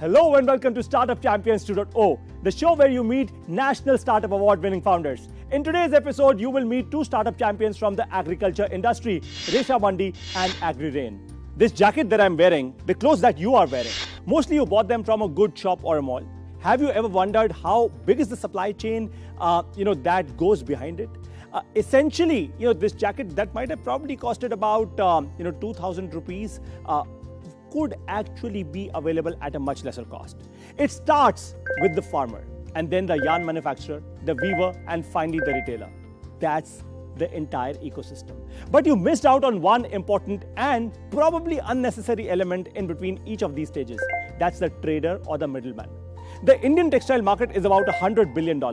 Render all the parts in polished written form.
Hello and welcome to Startup Champions 2.0, the show where you meet National Startup Award winning founders. In today's episode, you will meet two startup champions from the agriculture industry, Resha Mandi and AgriRain. This jacket that I'm wearing, the clothes that you are wearing, mostly you bought them from a good shop or a mall. Have you ever wondered how big is the supply chain, that goes behind it? Essentially, this jacket that might have probably costed about, 2,000 rupees, could actually be available at a much lesser cost. It starts with the farmer, and then the yarn manufacturer, the weaver, and finally the retailer. That's the entire ecosystem. But you missed out on one important and probably unnecessary element in between each of these stages. That's the trader or the middleman. The Indian textile market is about $100 billion.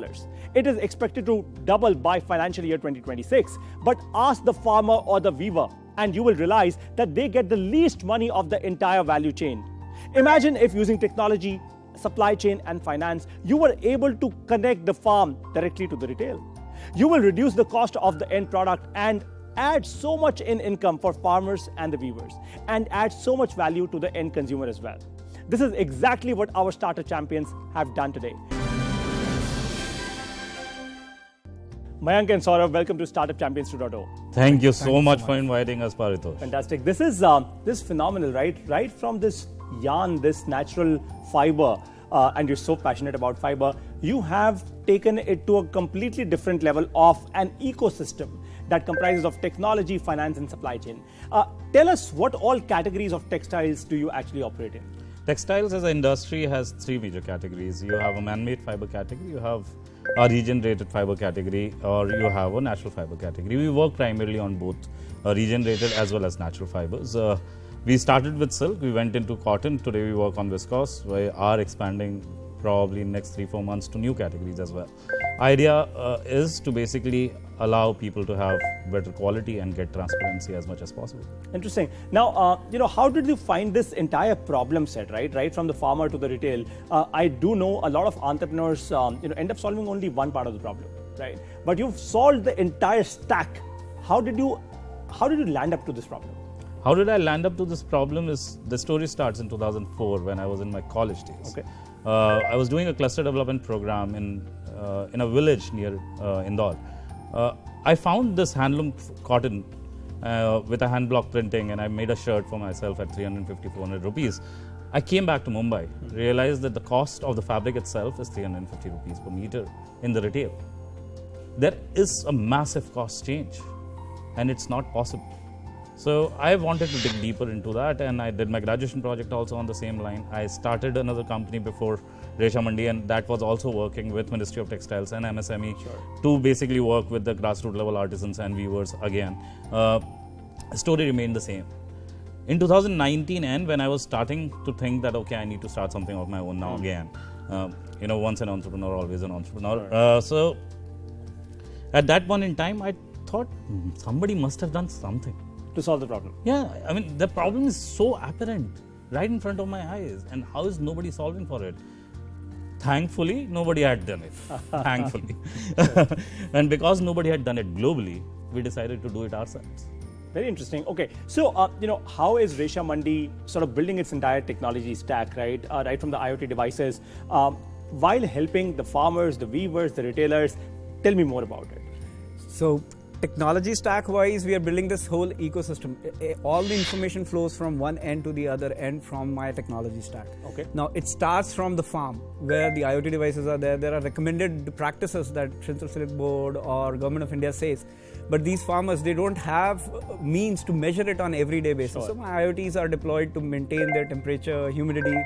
It is expected to double by financial year 2026. But ask the farmer or the weaver, and you will realize that they get the least money of the entire value chain. Imagine if using technology, supply chain, and finance, you were able to connect the farm directly to the retail. You will reduce the cost of the end product and add so much in income for farmers and the weavers, and add so much value to the end consumer as well. This is exactly what our startup champions have done today. Mayank and Saurabh, welcome to Startup Champions 2.0. Thank you so much for inviting us, Paritosh. Fantastic. This is phenomenal, right? Right from this yarn, this natural fiber, and you're so passionate about fiber, you have taken it to a completely different level of an ecosystem that comprises of technology, finance, and supply chain. Tell us, what all categories of textiles do you actually operate in? Textiles as an industry has three major categories. You have a man-made fiber category, you have a regenerated fiber category, or you have a natural fiber category. We work primarily on both regenerated as well as natural fibers. We started with silk, we went into cotton. Today we work on viscose. We are expanding probably in next 3-4 months to new categories as well. Idea is to basically allow people to have better quality and get transparency as much as possible. Interesting. Now, how did you find this entire problem set, right from the farmer to the retail? I do know a lot of entrepreneurs, end up solving only one part of the problem, right? But you've solved the entire stack. How did you land up to this problem? How did I land up to this problem is, the story starts in 2004 when I was in my college days. Okay. I was doing a cluster development program in a village near Indore. I found this handloom cotton with a hand block printing, and I made a shirt for myself at 350-400 rupees. I came back to Mumbai, realized that the cost of the fabric itself is 350 rupees per meter in the retail. There is a massive cost change, and it's not possible. So I wanted to dig deeper into that, and I did my graduation project also on the same line. I started another company before Resha Mandi, and that was also working with Ministry of Textiles and MSME to basically work with the grassroots level artisans and weavers again. Story remained the same. In 2019 and when I was starting to think that, okay, I need to start something of my own now again. Once an entrepreneur, always an entrepreneur. So at that point in time, I thought somebody must have done something To solve the problem. Yeah, I mean, the problem is so apparent right in front of my eyes, and how is nobody solving for it? Thankfully, nobody had done it. Thankfully. And because nobody had done it globally, we decided to do it ourselves. Very interesting. Okay, so how is Resha Mandi sort of building its entire technology stack, right? Right from the IoT devices, while helping the farmers, the weavers, the retailers. Tell me more about it. So, technology stack wise, we are building this whole ecosystem. All the information flows from one end to the other end from my technology stack. Okay. Now it starts from the farm where the IoT devices are there. There are recommended practices that Central Select Board or Government of India says. But these farmers, they don't have means to measure it on everyday basis. Sure. So my IoTs are deployed to maintain their temperature, humidity,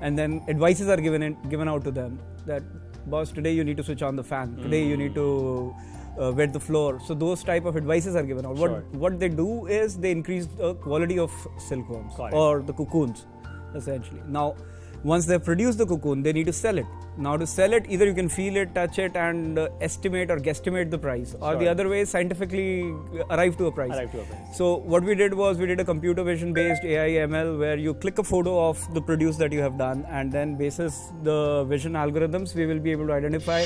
and then advices are given out to them that, boss, today you need to switch on the fan. Today you need to wet the floor. So those type of advices are given out. Sure. What they do is they increase the quality of silkworms or the cocoons, essentially. Now, once they've produced the cocoon, they need to sell it. Now, to sell it, either you can feel it, touch it, and estimate or guesstimate the price, or the other way is scientifically arrive to a price. So what we did was, we did a computer vision based AI ML where you click a photo of the produce that you have done, and then basis the vision algorithms, we will be able to identify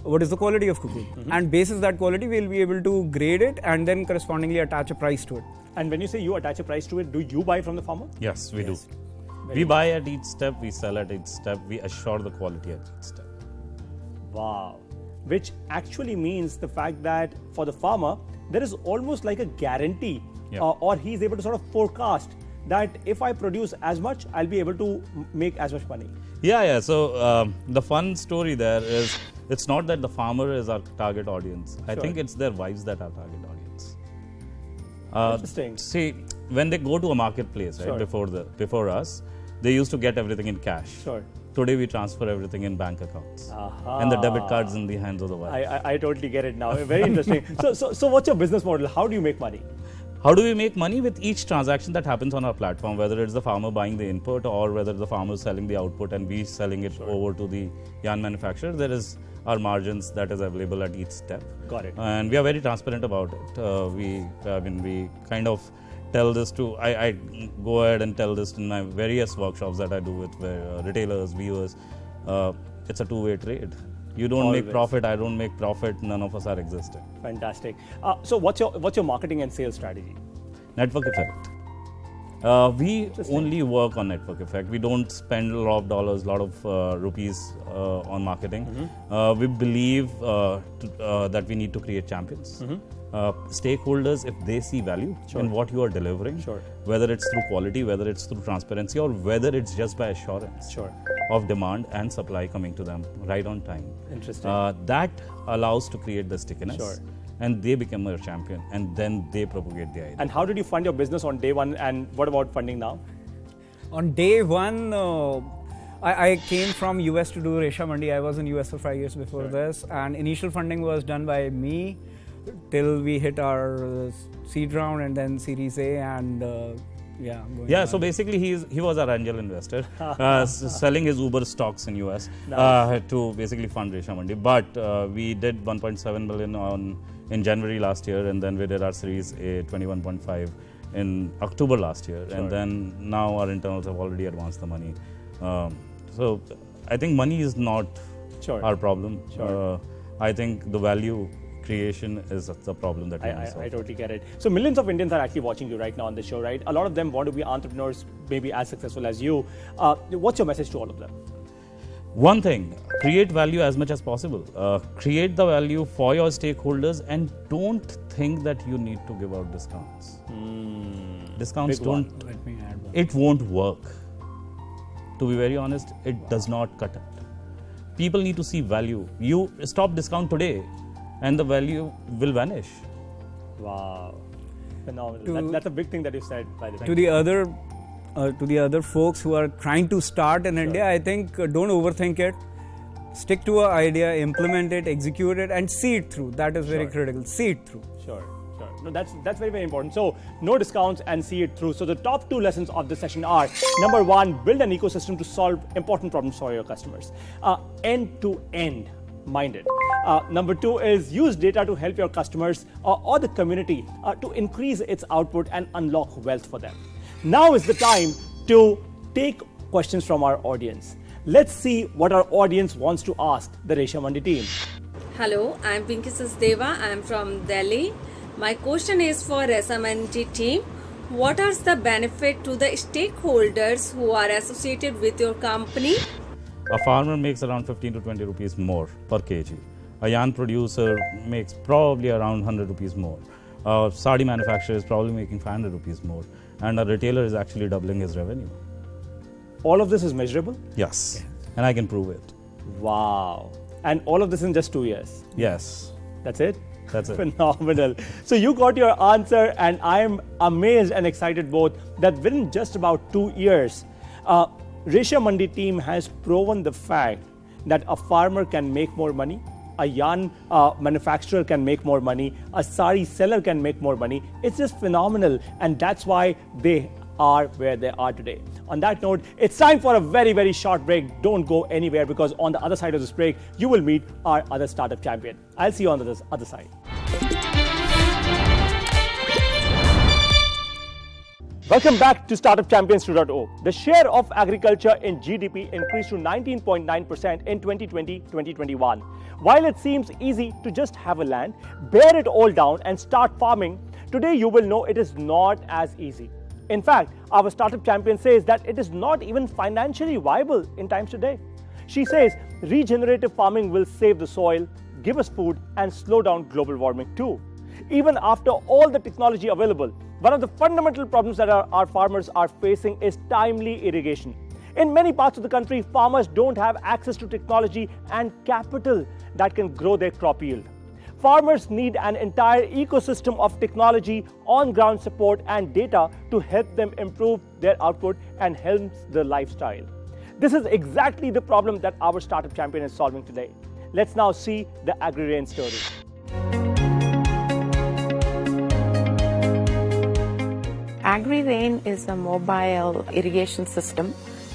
what is the quality of cocoon. And basis that quality, we will be able to grade it and then correspondingly attach a price to it. And when you say you attach a price to it, do you buy from the farmer? Yes, we do. We buy at each step, we sell at each step, we assure the quality at each step. Wow. Which actually means the fact that for the farmer, there is almost like a guarantee, or he's able to sort of forecast that if I produce as much, I'll be able to make as much money. Yeah. So the fun story there is, it's not that the farmer is our target audience. I think it's their wives that are target audience. Interesting. See, when they go to a marketplace, right, before us, they used to get everything in cash. Sure. Today we transfer everything in bank accounts, and the debit cards in the hands of the wife. I totally get it now. Very interesting. So what's your business model? How do you make money? How do we make money? With each transaction that happens on our platform, whether it's the farmer buying the input or whether the farmer is selling the output and we selling it over to the yarn manufacturer, there is our margins that is available at each step. Got it. And we are very transparent about it. We kind of tell this to, I go ahead and tell this in my various workshops that I do with retailers, viewers. It's a two-way trade. You don't make profit, I don't make profit, none of us are existing. Fantastic. So what's your marketing and sales strategy? Network effect. We only work on network effect. We don't spend a lot of dollars, a lot of rupees on marketing. We believe that we need to create champions. Stakeholders, if they see value in what you are delivering, whether it's through quality, whether it's through transparency, or whether it's just by assurance of demand and supply coming to them right on time. Interesting. That allows to create the stickiness. And they become a champion, and then they propagate the idea. And how did you fund your business on day one, and what about funding now? On day one, I came from US to do Resha Mandi. I was in US for 5 years before this, and initial funding was done by me till we hit our seed round and then Series A, and so basically he was our angel investor, selling his Uber stocks in US to basically fund Resha Mandi. But we did 1.7 million in January last year, and then we did our Series A 21.5 in October last year, and then now our internals have already advanced the money. So I think money is not our problem. I think the value creation is the problem that we I totally get it. So millions of Indians are actually watching you right now on the show, right? A lot of them want to be entrepreneurs, maybe as successful as you. What's your message to all of them? One thing, create value as much as possible. Create the value for your stakeholders, and don't think that you need to give out discounts. Discounts don't, Let me add one. It won't work. To be very honest, it does not cut it. People need to see value. You stop discount today, and the value will vanish. Wow, phenomenal. That's a big thing that you said, by the way. To the other folks who are trying to start in India, I think don't overthink it. Stick to an idea, implement it, execute it, and see it through. That is very critical. See it through. Sure. No, that's very, very important. So no discounts and see it through. So the top 2 lessons of this session are: number 1, build an ecosystem to solve important problems for your customers. End-to-end minded. Number 2 is use data to help your customers or the community to increase its output and unlock wealth for them. Now is the time to take questions from our audience. Let's see what our audience wants to ask the Resha Mandi team. Hello, I'm Pinky Sasdeva. I'm from Delhi. My question is for Resha Mandi team. What are the benefit to the stakeholders who are associated with your company? A farmer makes around 15 to 20 rupees more per kg. A yarn producer makes probably around 100 rupees more. A sari manufacturer is probably making 500 rupees more. And a retailer is actually doubling his revenue. All of this is measurable? Yes. And I can prove it. Wow. And all of this in just 2 years? Yes. That's it? That's it. Phenomenal. So you got your answer, and I am amazed and excited both that within just about 2 years, Resha Mandi team has proven the fact that a farmer can make more money, a yarn manufacturer can make more money, a sari seller can make more money. It's just phenomenal, and that's why they are where they are today. On that note, it's time for a very, very short break. Don't go anywhere, because on the other side of this break, you will meet our other startup champion. I'll see you on the other side. Welcome back to Startup Champions 2.0. The share of agriculture in GDP increased to 19.9% in 2020-2021. While it seems easy to just have a land, bear it all down and start farming, today you will know it is not as easy. In fact, our startup champion says that it is not even financially viable in times today. She says regenerative farming will save the soil, give us food, and slow down global warming too. Even after all the technology available, one of the fundamental problems that our farmers are facing is timely irrigation. In many parts of the country, farmers don't have access to technology and capital that can grow their crop yield. Farmers need an entire ecosystem of technology, on-ground support and data to help them improve their output and help their lifestyle. This is exactly the problem that our startup champion is solving today. Let's now see the AgriRain story. AgriRain is a mobile irrigation system,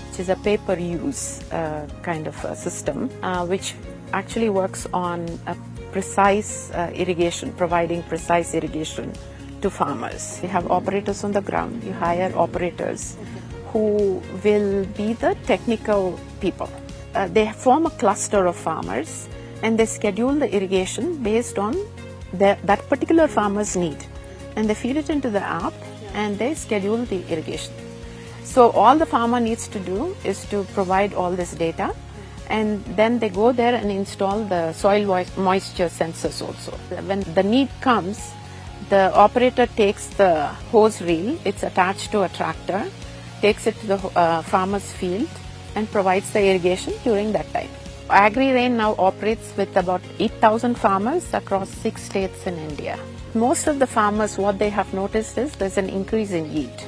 which is a pay-per-use kind of a system, which actually works on a precise irrigation, providing precise irrigation to farmers. You have operators on the ground, you hire operators who will be the technical people. They form a cluster of farmers and they schedule the irrigation based on that particular farmer's need. And they feed it into the app and they schedule the irrigation. So all the farmer needs to do is to provide all this data, and then they go there and install the soil moisture sensors also. When the need comes, the operator takes the hose reel, it's attached to a tractor, takes it to the farmer's field and provides the irrigation during that time. AgriRain now operates with about 8,000 farmers across 6 states in India. Most of the farmers, what they have noticed is there's an increase in yield.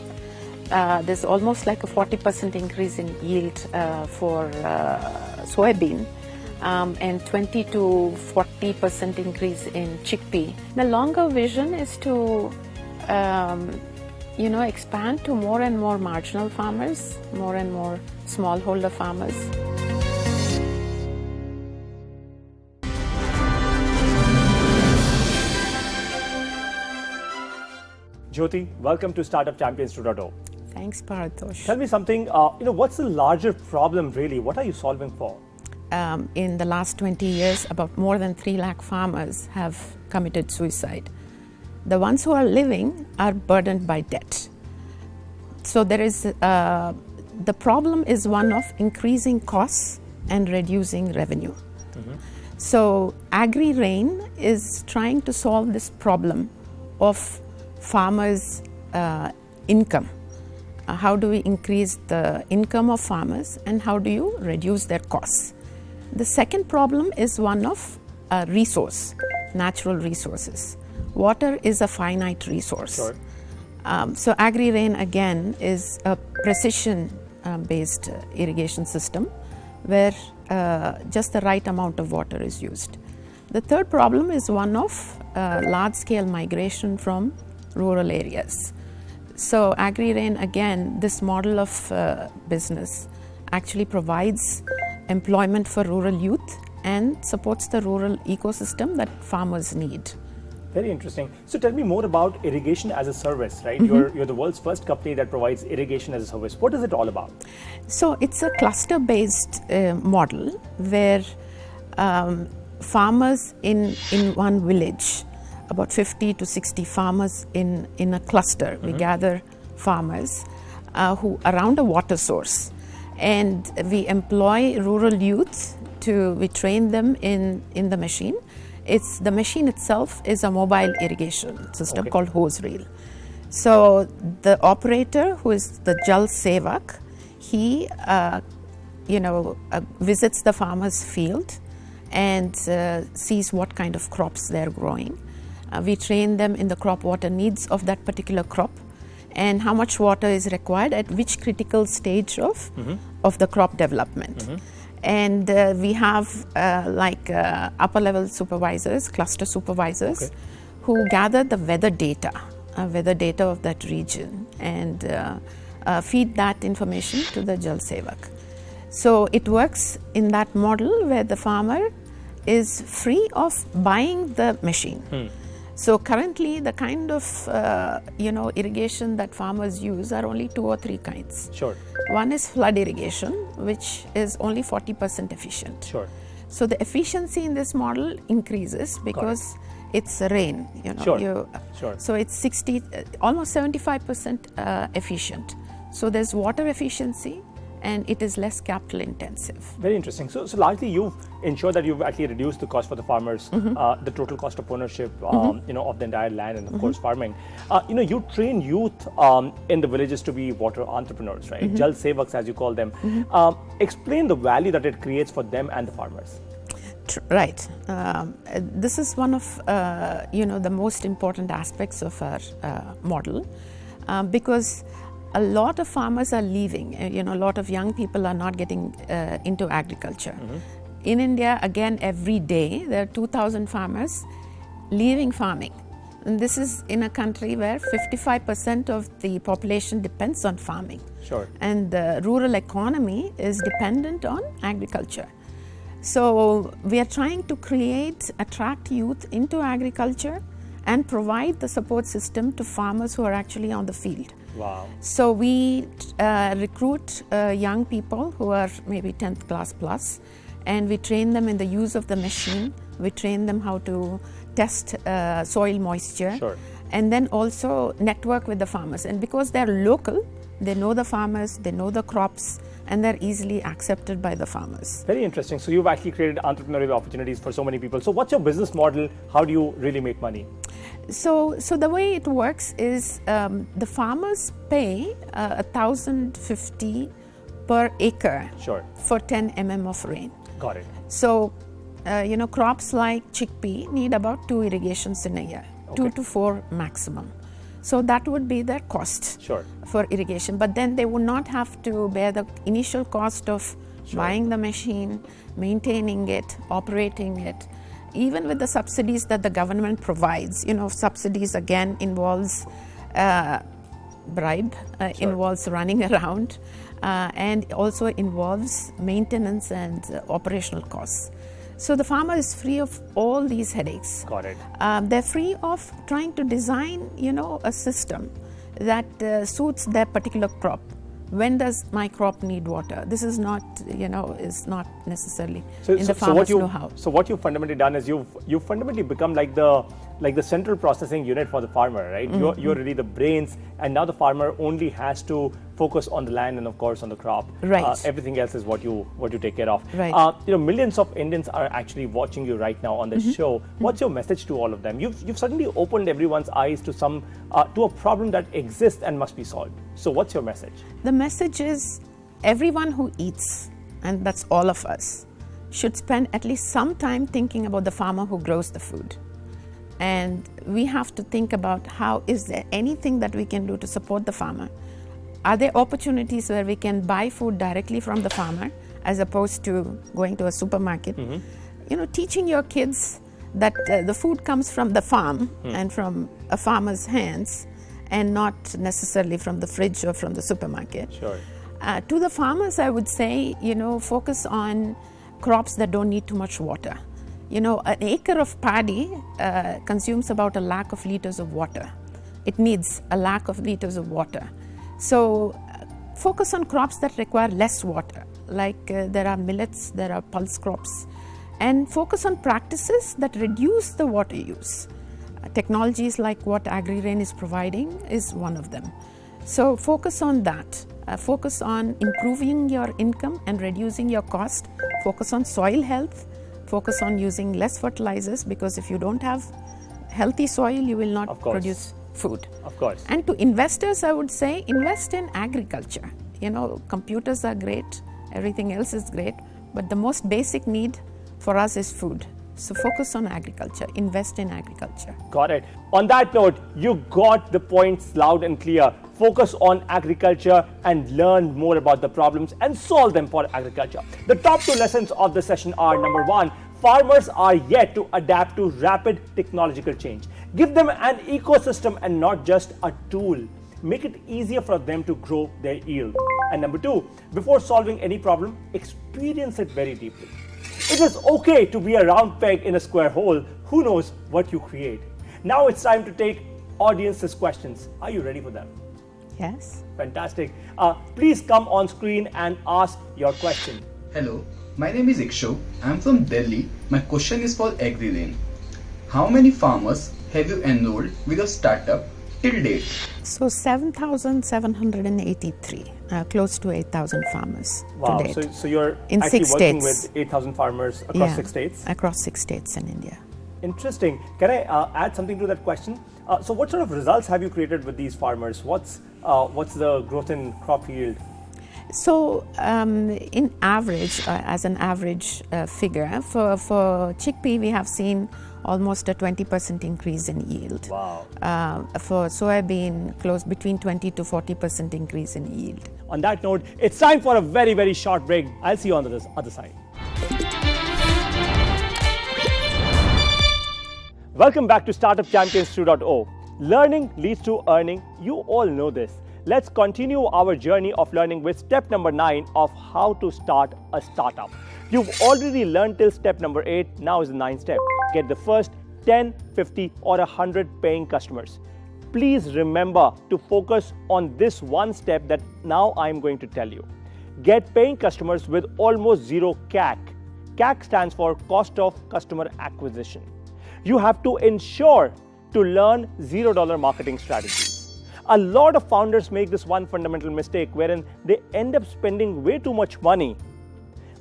There's almost like a 40% increase in yield for soybean and 20 to 40% increase in chickpea. The longer vision is to expand to more and more marginal farmers, more and more smallholder farmers. Jyoti, welcome to Startup Champions 2.0. Thanks, Paratosh. Tell me something, what's the larger problem really? What are you solving for? In the last 20 years, about more than 3 lakh farmers have committed suicide. The ones who are living are burdened by debt. So there is, the problem is one of increasing costs and reducing revenue. So AgriRain is trying to solve this problem of farmers' income. How do we increase the income of farmers and how do you reduce their costs? The second problem is one of resource, natural resources. Water is a finite resource. Sure. So AgriRain again is a precision-based irrigation system where just the right amount of water is used. The third problem is one of large-scale migration from rural areas. So AgriRain, again, this model of business actually provides employment for rural youth and supports the rural ecosystem that farmers need. Very interesting. So tell me more about irrigation as a service, right? You're the world's first company that provides irrigation as a service. What is it all about? So it's a cluster-based model where farmers in one village, about 50 to 60 farmers in a cluster. We gather farmers who around a water source, and we employ rural youth we train them in the machine. The machine itself is a mobile irrigation system called hose reel. So the operator, who is the Jal Sevak, he visits the farmer's field and sees what kind of crops they're growing. We train them in the crop water needs of that particular crop and how much water is required at which critical stage of the crop development. And we have upper level supervisors, cluster supervisors, who gather the weather data of that region and feed that information to the Jal Sevak. So it works in that model where the farmer is free of buying the machine. So currently the kind of irrigation that farmers use are only 2 or 3 kinds. Sure. One is flood irrigation, which is only 40% efficient. Sure. So the efficiency in this model increases because it's rain. You know, Sure. Sure. So it's almost 75% efficient. So there's water efficiency, and it is less capital intensive. Very interesting. So largely you've ensured that you've actually reduced the cost for the farmers, the total cost of ownership, of the entire land, and of course farming. You train youth in the villages to be water entrepreneurs, right? Jal Sevaks, as you call them. Explain the value that it creates for them and the farmers. Right. This is one of the most important aspects of our model, because a lot of farmers are leaving. A lot of young people are not getting into agriculture. In India, again, every day there are 2,000 farmers leaving farming. And this is in a country where 55% of the population depends on farming. Sure. And the rural economy is dependent on agriculture. So we are trying to attract youth into agriculture and provide the support system to farmers who are actually on the field. Wow. So we recruit young people who are maybe 10th class plus, and we train them in the use of the machine. We train them how to test soil moisture. Sure. And then also network with the farmers. And because they're local, they know the farmers, they know the crops, and they're easily accepted by the farmers. Very interesting. So you've actually created entrepreneurial opportunities for so many people. So what's your business model? How do you really make money? So the way it works is the farmers pay 1,050 per acre. Sure. For 10 mm of rain. Got it. So, crops like chickpea need about 2 irrigations in a year, Okay. 2 to 4 maximum. So that would be their cost Sure. for irrigation. But then they would not have to bear the initial cost of buying the machine, maintaining it, operating it. Even with the subsidies that the government provides, subsidies again involves bribe, involves running around, and also involves maintenance and operational costs. So the farmer is free of all these headaches. Got it. They're free of trying to design, a system that suits their particular crop. When does my crop need water? This is not, is not necessarily in the farmer's know-how. So what you've fundamentally done is you've fundamentally become like the central processing unit for the farmer, right? You're really the brains, and now the farmer only has to focus on the land and of course on the crop. Right. Everything else is what you take care of. Right. Millions of Indians are actually watching you right now on this show. What's your message to all of them? You've suddenly opened everyone's eyes to to a problem that exists and must be solved. So what's your message? The message is everyone who eats, and that's all of us, should spend at least some time thinking about the farmer who grows the food. And we have to think about how is there anything that we can do to support the farmer? Are there opportunities where we can buy food directly from the farmer as opposed to going to a supermarket? Teaching your kids that the food comes from the farm and from a farmer's hands, and not necessarily from the fridge or from the supermarket. Sure. To the farmers, I would say, focus on crops that don't need too much water. An acre of paddy consumes about 1 lakh of liters of water. It needs 1 lakh of liters of water. So focus on crops that require less water, like there are millets, there are pulse crops, and focus on practices that reduce the water use. Technologies like what AgriRain is providing is one of them. So focus on that. Focus on improving your income and reducing your cost. Focus on soil health. Focus on using less fertilizers, because if you don't have healthy soil, you will not produce food. Of course. And to investors, I would say invest in agriculture. Computers are great, everything else is great, but the most basic need for us is food. So focus on agriculture, invest in agriculture. Got it. On that note, you got the points loud and clear. Focus on agriculture and learn more about the problems and solve them for agriculture. The top 2 lessons of the session are: number 1, farmers are yet to adapt to rapid technological change. Give them an ecosystem and not just a tool. Make it easier for them to grow their yield. And number 2, before solving any problem, experience it very deeply. It is okay to be a round peg in a square hole. Who knows what you create? Now it's time to take audience's questions. Are you ready for them? Yes. Fantastic. Please come on screen and ask your question. Hello, my name is Ikshu. I'm from Delhi. My question is for AgriRain. How many farmers have you enrolled with your startup till date? So 7,783, close to 8,000 farmers Wow. to date. So you're In actually 6 working states. with 8,000 farmers across Yeah, 6 states? Across 6 states in India. Interesting. Can I add something to that question? So what sort of results have you created with these farmers? What's the growth in crop yield? So, in average, as an average figure, for chickpea, we have seen almost a 20% increase in yield. Wow. For soybean, close between 20 to 40% increase in yield. On that note, it's time for a very, very short break. I'll see you on the other side. Welcome back to Startup Champions 2.0. Learning leads to earning. You all know this. Let's continue our journey of learning with step number 9 of how to start a startup. You've already learned till step number 8. Now is the 9th step. Get the first 10, 50 or 100 paying customers. Please remember to focus on this one step that now I'm going to tell you. Get paying customers with almost zero CAC. CAC stands for cost of customer acquisition. You have to ensure to learn $0 marketing strategies. A lot of founders make this one fundamental mistake wherein they end up spending way too much money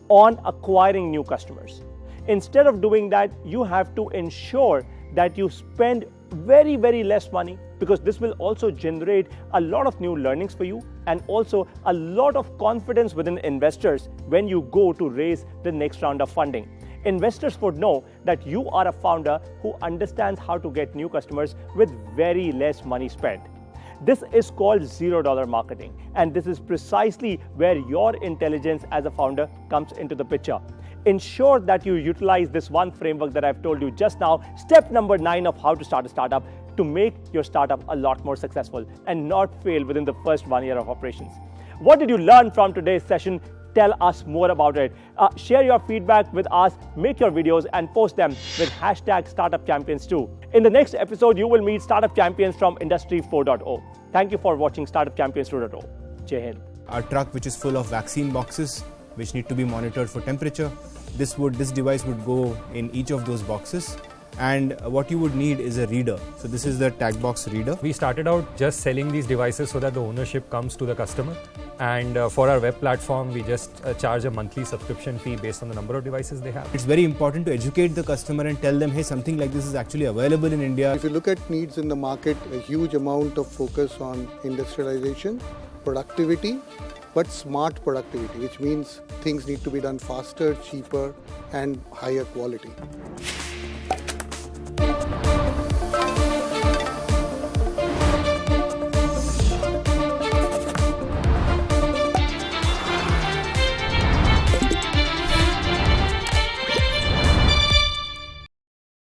on acquiring new customers. Instead of doing that, you have to ensure that you spend very, very less money, because this will also generate a lot of new learnings for you and also a lot of confidence within investors when you go to raise the next round of funding. Investors would know that you are a founder who understands how to get new customers with very less money spent. This is called $0 marketing, and this is precisely where your intelligence as a founder comes into the picture. Ensure that you utilize this one framework that I've told you just now, step number 9 of how to start a startup, to make your startup a lot more successful and not fail within the first 1 year of operations. What did you learn from today's session? Tell us more about it. Share your feedback with us, make your videos and post them with hashtag StartupChampions2. In the next episode, you will meet startup champions from Industry 4.0. Thank you for watching Startup Champions 2.0. Jai Hind. Our truck, which is full of vaccine boxes, which need to be monitored for temperature. This device would go in each of those boxes. And what you would need is a reader. So this is the tag box reader. We started out just selling these devices so that the ownership comes to the customer. And for our web platform, we just charge a monthly subscription fee based on the number of devices they have. It's very important to educate the customer and tell them, hey, something like this is actually available in India. If you look at needs in the market, a huge amount of focus on industrialization, productivity, but smart productivity, which means things need to be done faster, cheaper, and higher quality.